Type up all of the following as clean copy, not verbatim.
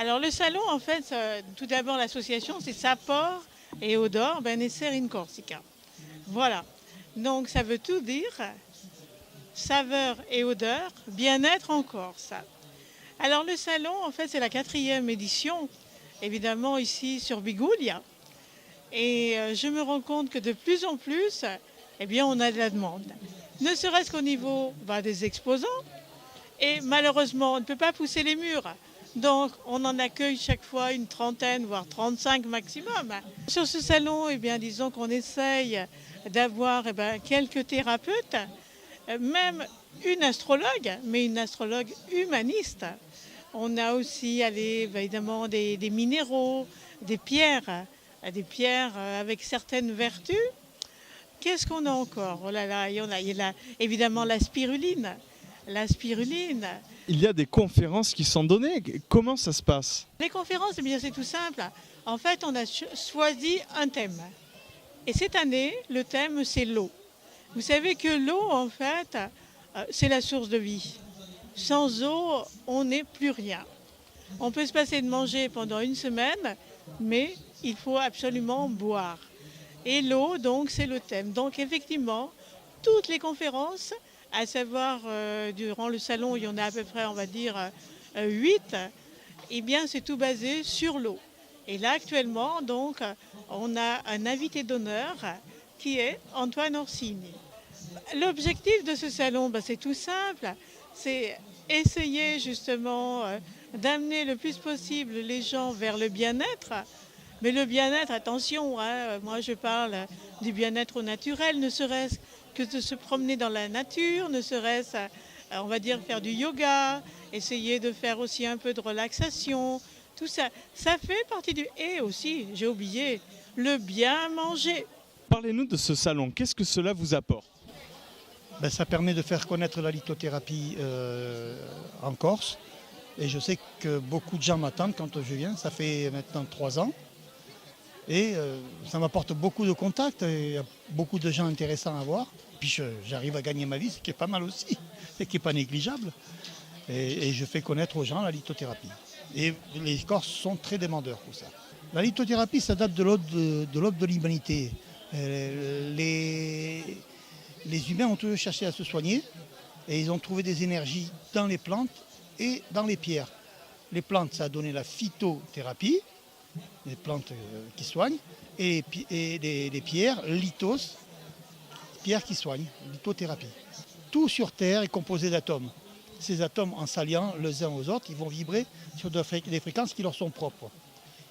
Alors le salon, en fait, tout d'abord l'association, c'est Sapor et Odor Benessere in Corsica. Voilà. Donc ça veut tout dire, saveur et odeur, bien-être en Corse. Alors le salon, en fait, c'est la 4e édition, évidemment ici sur Biguglia. Et je me rends compte que de plus en plus, eh bien, on a de la demande. Ne serait-ce qu'au niveau des exposants. Et malheureusement, on ne peut pas pousser les murs. Donc, on en accueille chaque fois une trentaine, voire 35 maximum. Sur ce salon, eh bien, disons qu'on essaye d'avoir quelques thérapeutes, même une astrologue, mais une astrologue humaniste. On a aussi évidemment des minéraux, des pierres avec certaines vertus. Qu'est-ce qu'on a encore? Oh là là, il y a évidemment la spiruline. La spiruline. Il y a des conférences qui sont données. Comment ça se passe? Les conférences, eh bien, c'est tout simple. En fait, on a choisi un thème. Et cette année, le thème, c'est l'eau. Vous savez que l'eau, en fait, c'est la source de vie. Sans eau, on n'est plus rien. On peut se passer de manger pendant une semaine, mais il faut absolument boire. Et l'eau, donc, c'est le thème. Donc, effectivement, toutes les conférences, à savoir, durant le salon, il y en a à peu près, on va dire, 8, eh bien, c'est tout basé sur l'eau. Et là, actuellement, donc, on a un invité d'honneur qui est Antoine Orsini. L'objectif de ce salon, c'est tout simple, c'est essayer justement d'amener le plus possible les gens vers le bien-être. Mais le bien-être, attention, moi je parle du bien-être au naturel, ne serait-ce que de se promener dans la nature, ne serait-ce, on va dire, faire du yoga, essayer de faire aussi un peu de relaxation, tout ça. Ça fait partie du... Et aussi, j'ai oublié, le bien manger. Parlez-nous de ce salon. Qu'est-ce que cela vous apporte? Ça permet de faire connaître la lithothérapie en Corse. Et je sais que beaucoup de gens m'attendent quand je viens. Ça fait maintenant 3 ans. Et ça m'apporte beaucoup de contacts. Il y a beaucoup de gens intéressants à voir. Puis j'arrive à gagner ma vie, ce qui est pas mal aussi, ce qui n'est pas négligeable. Et je fais connaître aux gens la lithothérapie. Et les Corses sont très demandeurs pour ça. La lithothérapie, ça date de l'aube de l'humanité. Les humains ont toujours cherché à se soigner et ils ont trouvé des énergies dans les plantes et dans les pierres. Les plantes, ça a donné la phytothérapie, les plantes qui soignent, et les pierres, lithos, pierres qui soignent, lithothérapie. Tout sur Terre est composé d'atomes. Ces atomes, en s'alliant les uns aux autres, ils vont vibrer sur des fréquences qui leur sont propres.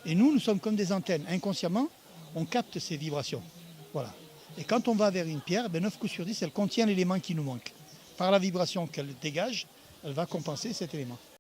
Et nous sommes comme des antennes. Inconsciemment, on capte ces vibrations. Voilà. Et quand on va vers une pierre, 9 coups sur 10, elle contient l'élément qui nous manque. Par la vibration qu'elle dégage, elle va compenser cet élément.